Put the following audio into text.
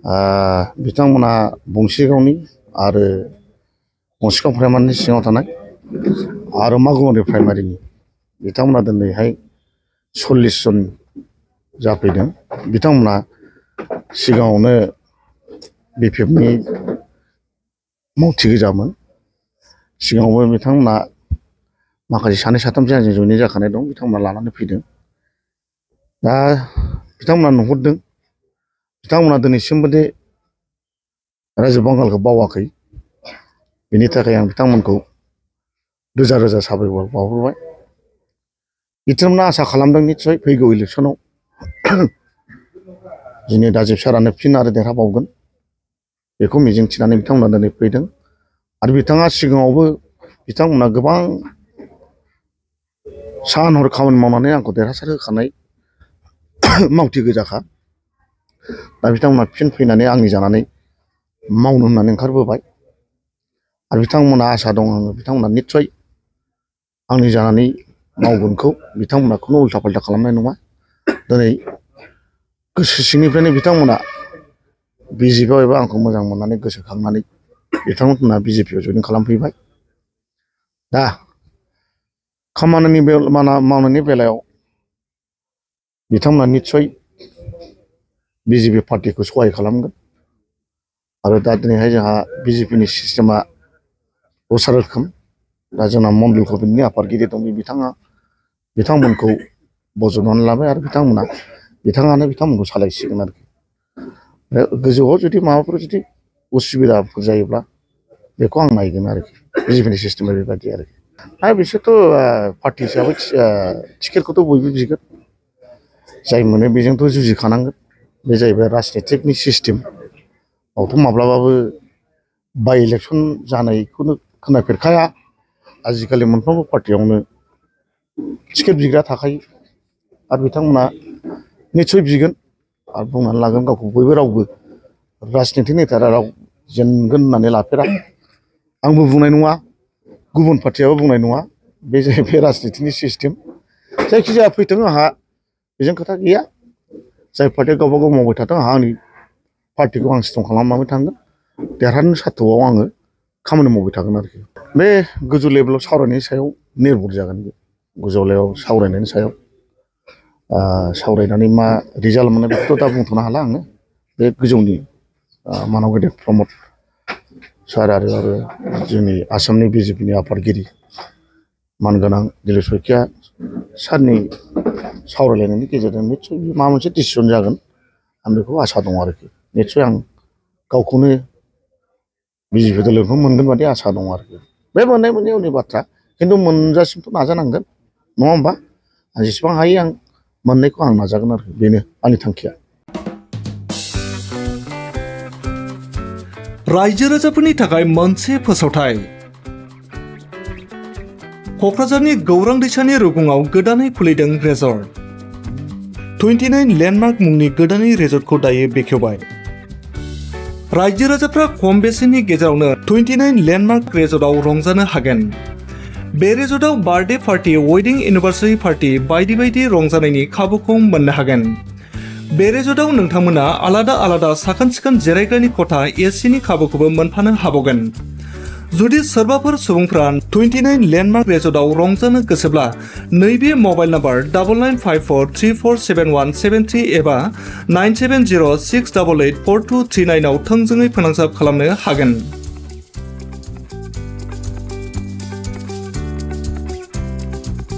बिथांमोना बंसिगावनि आरो बंसिगाव प्राइमारिनि सिङाव थानाय आरो मागुमारि प्राइमारिनि बिथांमोना दिनैहाय 40 जन जाफैदों। बिथांमोना सिगाङावनो बिपिएफनि मावथि गोजामोन। सिगाङावबो बिथांमोना माखासे सानै साथामसो आंजों जयेनिं जाखानाय दं। बिथांमोना लानानै फैदों। दा बिथांमोना नुहुरदों बिथांमोना दिनैसिमबो दे रायजो बांगालखौ बावाखै। बेनि थाखाय आं बिथांमोनखौ रोजा रोजा साबायखर बावहरबाय। बिथांमोना आसा खालामदों निस्सय फैगौ इलेक्सनाव जोंनि दाजिब सारानो फिन आरो देरहाबावगोन बेखौ मिजिंथिनानै बिथांमोना दिनै फैदों। आरो बिथाङा सिगाङावबो बिथांमोना गोबां सान हर खामानि मावनानै आंखौ देरहासार होखानाय मावथि गोजाखा। दा बिथांमोना फिन फैनानै आंनि जानानै मावनो होननानै ओंखारबोबाय। आरो बिथांमोना आसा दं आङो बिथांमोना निस्सय आंनि जानानै मावगोनखौ बिथांमोना खुनु उल्था फाल्था खालामनाय नङा। दिनै गोसो सिंनिफ्रायनो बिथांमोना बिजेपिआव एबा आंखौ मोजां मोननानै गोसोखांनानै बिथांमोना बिजेपिआव जयेनिं खालामफैबाय। दा खामानिनि मावनायनि बेलायाव बिथांमोना निस्सय बिजेपि पार्टिखौ सहाय खालामगोन। आरो दा दिनैहाय जोंहा बिजेपिनि सिस्टेमा दस्रा रोखोम। दा जोंना मण्डल कमिटिनि आफादगिरि दं। बिथांमोनखौ बजबनानै लाबाय आरो बिथाङानो बिथांमोनखौ सालायसिगोन आरोखि। गोजौआव जुदि माबाफोर जुदि उसुबिदाफोर जायोब्ला बेखौ आं नायगोन आरोखि। बिजेपिनि सिस्टेमा बेबायदि आरोखि। आरो बिसोरथ' पार्टि हिसाबै टिकेटखौथ' बयबो बिगोन। जाय मोनो बेजोंथ' जुजिखानांगोन। बे जाहैबाय राजनितिकनि सिस्टेम। बावथ' माब्लाबाबो बाइ इलेक्सन जानायखौनो खोनाफेरखाया। आजिखालि मोनफ्रोमबो पार्टियावनो टिकेट बिग्रा थाखायो। आरो बिथांमोना निस्सय बिगोन आरो बुंनानै लागोन गावखौ बयबो रावबो राजनितिक नेताया राव जेनगोन होननानै लाफेरा। आंबो बुंनाय नङा गुबुन पार्टियाबो बुंनाय नङा। बे जाहैबाय राजनितिकनि सिस्टेम। जायखिजाया फैथों आंहा बेजों खोथा गैया। जाय पार्टिया गावबा गाव मावबाय थाथों आंहा आंनि पार्टिखौ आं स्ट्रं खालामलांबाय थागोन। देरहानो सार्थ'आव आङो खामानि मावबाय थागोन आरोखि। बे गोजौ लेभेलाव सावरायनायनि सायाव निर्भर जागोन। बे गोजौ लेभेलाव सावरायनायनि सायाव सावरायनानै मा रिजाल्ट मोनो बेखौथ' दा बुंथ'नो हाला आङो। बे गोजौनि मानाव गेदेर प्रमद सार आरो जोंनि आसामनि बिजेपिनि आफादगिरि मानगोनां दिलिप सयखिया सारनि सावरायलायनायनि गेजेरजों निस्सय माबा मोनसे डिसिसन जागोन। आं बेखौ आसा दं आरोखि। निस्सय आं गावखौनो बिजेपि दोलोखौ मोनगोन बादि आसा दं आरोखि। बे मोननाय मोनैनि उननि बाथ्रा। खिन्थु मोनजासिमथ' नाजानांगोन नङा होमबा? आं जेसेबां हायो आं मोननायखौ आं नाजागोन आरोखि। बेनो आंनि थांखिया। रायजो राजाफोरनि थाखाय मोनसे फोसावथाय। क'क्राझारनि गौरां दैसानि रुगुङाव गोदानै खुलिदों रेजर्ट। 29 लेन्डमार्क मुंनि गोदानै रेजर्टखौ दायो बेखेवबाय। रायजो राजाफ्रा खम बेसेननि गेजेरावनो 29 लेन्डमार्क रेजर्टआव रंजानो हागोन। बे रेजर्टआव birthday party, wedding anniversary party बायदि बायदि रंजानायनि खाबुखौ मोननो हागोन। बे रेजर्टआव नोंथांमोना आलादा आलादा साखोन सिखोन जिरायग्रानि खथा एसिनि खाबुखौबो मोनफानो हाबावगोन। जुदि सोरबाफोर सुबुंफ्रा 29 लेन्डमार्क रेजर्टआव रंजानो गोसोब्ला नैबे मबाइल नाम्बार 9954347173 एबा 9706884239 आव थोंजोङै फोनांजाब खालामनो हागोन।